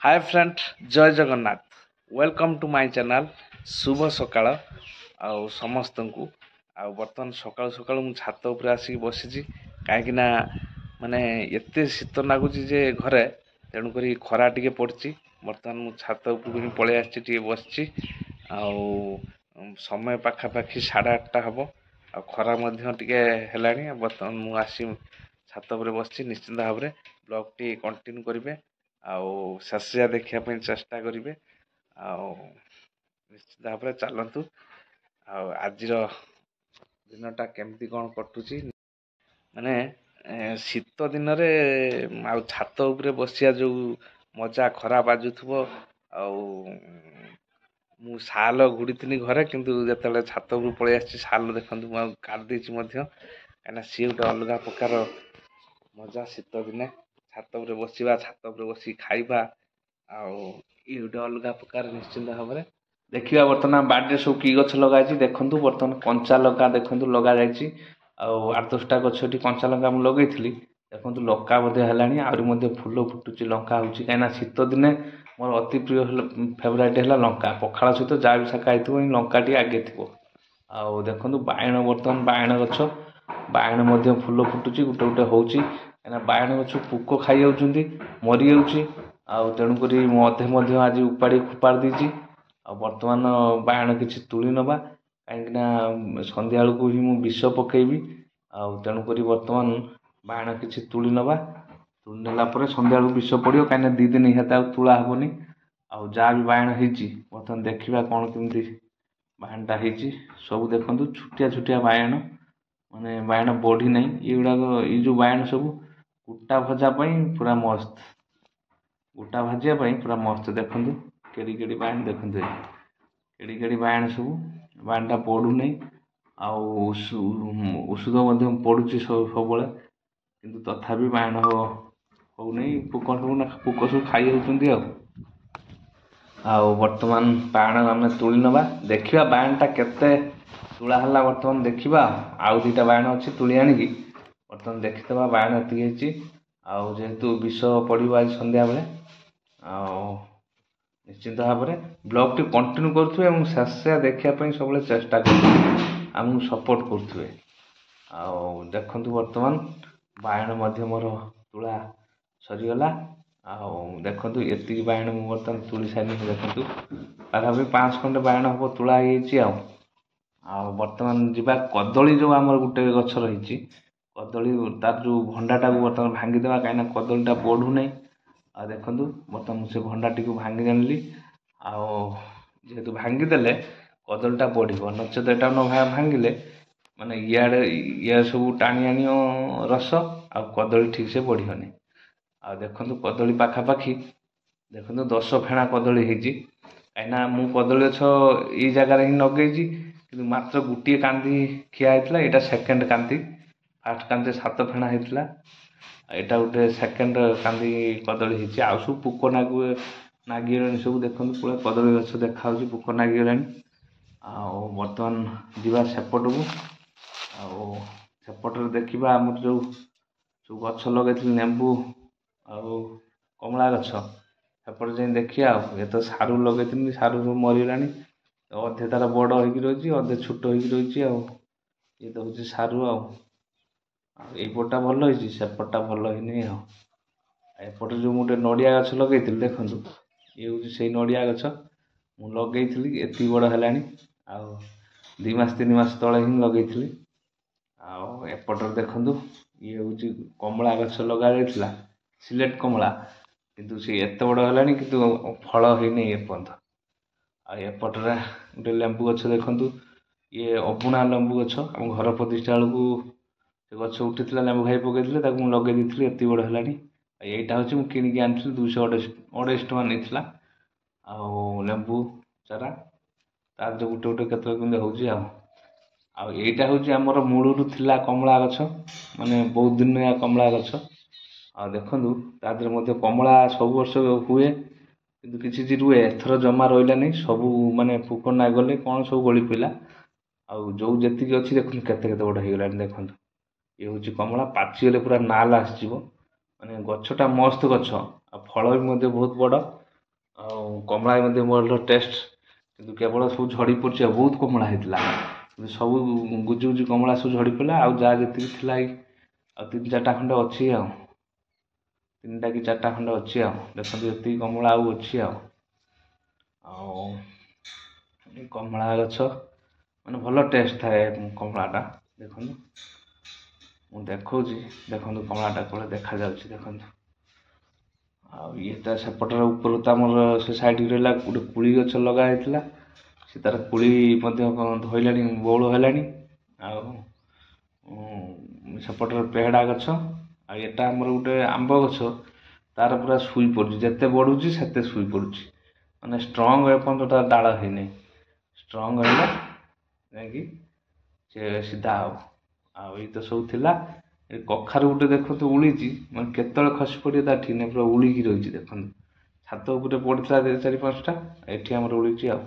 Hi friend Jai Jagannath welcome to my channel शुभ सकाळ आउ समस्त को आउ बर्तमान सकाळ सकाळ मु छात ऊपर आसी बसिची काहेकि ना माने एते शीत लागुची जे घरे तेणु करी खरा टिके पड़ची बर्तमान मु छात ऊपर पळे आसी टिके बसची आउ समय पाखापाखि 8:30 हबो आ खरा मध्य टिके हेलानी बर्तमान मु आसी छात ऊपर बसची निश्चित भाव में ब्लॉग टी कंटिन्यू करिवे आउ शेष देखा चेष्टा करेंगे निश्चित भाव में चलतु आज दिनटा केमती कौन कटुची माने शीत दिन छात उपरे बसिया जो मजा खरा बाजुथबो मु साल घुड़ी घरे किंतु जतले छात उपरू पळै आछि साल देखंतु मु काट देछि मध्य काना सी गोटे अलगा प्रकार मजा शीत दिने छात उपरे बसिबा छात उपरे बसी खाइबा आउ ये गोटे अलग प्रकार निश्चिंत भाव में देखिए बर्तमान बाड़े सब कि गछ लगा देखु बर्तमान कंचा लंका देखु लगा जाइए आठ 10टा गछ कंचा लंका मुझे लगे देखो लंका आहरी फूल फुटुची लंका हो कहीं शीत दिने मोर अति प्रिय फेवरेट है लंका पखाड़ सहित जहाँ भी शाखा हो लंका टी आगे थी आउ देखो बायण बर्तमान बायण गछ बायण फूल फुटुची गोटे गोटे होची बायण गछ पोक खाई जाऊँच मरी जाऊँगी तेणुक मधे आज उपाड़ी खोपाड़ देती बर्तमान बायण किसी तुली नवा कहीं सन्ध्या बेलू ही मुझे विष पकेबी तेणुक बर्तमान बायण किसी तुली नवा तुली नेला सन्ध्या बेलू विष पड़ो कहीं 2 दिन निहत तुला हेनी जहाँ भी बायण होती बर्तमान देखा कौन केमती बायणटा होती सब देखु छुटिया छुटिया बायण माने बायण बढ़ी ना ये गुड़ाक ये जो बायण सब कुटा भजापी पूरा मस्त गोटा भाजापी पूरा मस्त देखु केड़ी केड़ी बायण देखु केड़ी केड़ी बायण सब बायणटा पड़ूना औषध पड़ुची सब किंतु तथापि बायण होना पोक सब खाई जाऊँच बर्तमान बायण आम तुली नवा देखा बायणटा केते तुला है बर्तमान देखा आउ 2टा बायण अच्छी तुली आणिकी बर्तमान देखीदे बायण एति जेहेतु विष पड़ो आज सन्ध्या बेले निश्चिंत भाव में ब्लॉग टी कंटिन्यू करुवे और शेष देखापी सब चेष्टा करूँ सपोर्ट करुवे देखु बर्तमान बायण मोर तुला सरीगला देखु ये बायण मुझे बर्तमान तुली सारी देखु पाखापी 5 खंडे बायण हम तुला बर्तमान जीवा कदली जो आम गोटे गछ रही कदली तार जो भंडाटा को बर्तमान भांगीदेवा कहीं कदलीटा बढ़ुना देखु बर्तमान से भंडाटी को भांगी जानी जेहेतु भांगीदे कदलीटा बढ़ो नचेत एटा न भांगिले माने इे सब टाणी आण रस आ कदली ठीक से बढ़ोनी देखु कदली पाखापाखि देखु 10 फेणा कदली होती कहीं मु कदली गछ ये जगार ही लगे कि मात्र गोटे कांदी खिया होता यहाँ सेकेंड कांदी फास्ट कांदी 7 फेणा होता यहाँ गोटे सेकेंड कांदी कदली होती आ सब पोक नागिगला सब देखो पूरा कदली गछ देखा पोक नागिगला बर्तमान जीवा सेपट को सेपट देखा आम जो सब गछ लगे नेबू कमला गछ सेपट जाए देखिए ये तो सारू लगे सारू सब मरीगला अधे तार बड़ हो रही अधे छोट हो रही ये तो हूँ सारू आईपटा भल हो सेपटा भल ही एपटे जो गोटे नड़िया गछ लगे देखु ये हूँ से नड़िया गछ मु लगे एति बड़ है 2 मास 3 मास तले ही लगे एपटर देखु ये हूँ कमला गछ लगा जाता सिलेट कमला किंतु सी एत बड़ है कि फल होनी एपर्यंत एपटे गोटे लेंबू गछ देखु ये अबुणा लेंबू गछ आम घर प्रतिष्ठा बेलू गछ उठी लेंबू खाई पकई मुझे लगे ये बड़ है यहाँ हूँ किणिकी आनी 228 टଙ୍କା नहीं लेंबू चारा तार जो गोटे गोटे केत होता हूँ आमर मूलू थिला कमला गछ माने बहुत दिन कमला गछ देखु तादे कमला सब वर्ष हुए कि किसी रुए एथर जमा रहा नहीं सब माने पोक ना गले कौन सब गली पड़ा जो जी अच्छी देखो केते बड़ हो देखो ये हूँ कमला पाचिगले पूरा नाल आसो माने गछटा मस्त गछ फल भी बहुत बड़ ଆଉ କମଳା ମଧ୍ୟ ଭଲ ଟେଷ୍ଟ, କିନ୍ତୁ କେବଳ ସବୁ ଝଡ଼ି ପଡ଼ିଛି ଆଉ ବହୁତ କମଳା ହେଇଥିଲା, କିନ୍ତୁ ସବୁ ଗୁଜି ଗୁଜି କମଳା ସବୁ ଝଡ଼ି ପଡ଼ିଲା। ଆଉ ଯାହା ଯେତିକି ଥିଲା ଆଉ 3-4ଟା ଖଣ୍ଡେ ଅଛି ଆଉ 3ଟା କି 4ଟା ଖଣ୍ଡେ ଅଛି ଆଉ ଦେଖନ୍ତୁ ଏତିକି କମଳା ଆଉ ଅଛି ଆଉ କମଳା ଗଛ ମାନେ ଭଲ ଟେଷ୍ଟ ଥାଏ କମଳାଟା। ଦେଖନ୍ତୁ ମୁଁ ଦେଖାଉଛି, ଦେଖନ୍ତୁ କମଳାଟା କୋଳେ ଦେଖାଯାଉଛି ଦେଖନ୍ତୁ। ଆଉ ଇଏଟା ସେପଟର ଉପରୁ ତ ଆମର ସେ ସାଇଡ଼୍ ରହିଲା ଗୋଟେ କୋଳି ଗଛ ଲଗା ହେଇଥିଲା, ସେ ତାର କୋଳି ମଧ୍ୟ ଧଇଲାଣି ବଉଳ ହେଲାଣି। ଆଉ ସେପଟର ପେହେଡ଼ା ଗଛ, ଆଉ ଏଟା ଆମର ଗୋଟେ ଆମ୍ବ ଗଛ, ତାର ପୁରା ଶୋଇ ପଡ଼ୁଛି, ଯେତେ ବଢ଼ୁଛି ସେତେ ଶୋଇ ପଡ଼ୁଛି, ମାନେ ଷ୍ଟ୍ରଙ୍ଗ ଏପର୍ଯ୍ୟନ୍ତ ତା ଡାଳ ହେଇନି, ଷ୍ଟ୍ରଙ୍ଗ ହେଲେ ଯାଇକି ସେ ସିଧା ହବ। ଆଉ ଏଇ ତ ସବୁ ଥିଲା। ଏ କଖାରୁ ଗୋଟେ ଦେଖନ୍ତୁ ଉଳିଛି, ମାନେ କେତେବେଳେ ଖସି ପଡ଼ିବ ତା ଠିକ୍ ନାହିଁ, ପୁରା ଉଳିକି ରହିଛି ଦେଖନ୍ତୁ। ଛାତ ଉପରେ ପଡ଼ିଥିଲା 4-5ଟା, ଏଠି ଆମର ଉଳିଛି ଆଉ।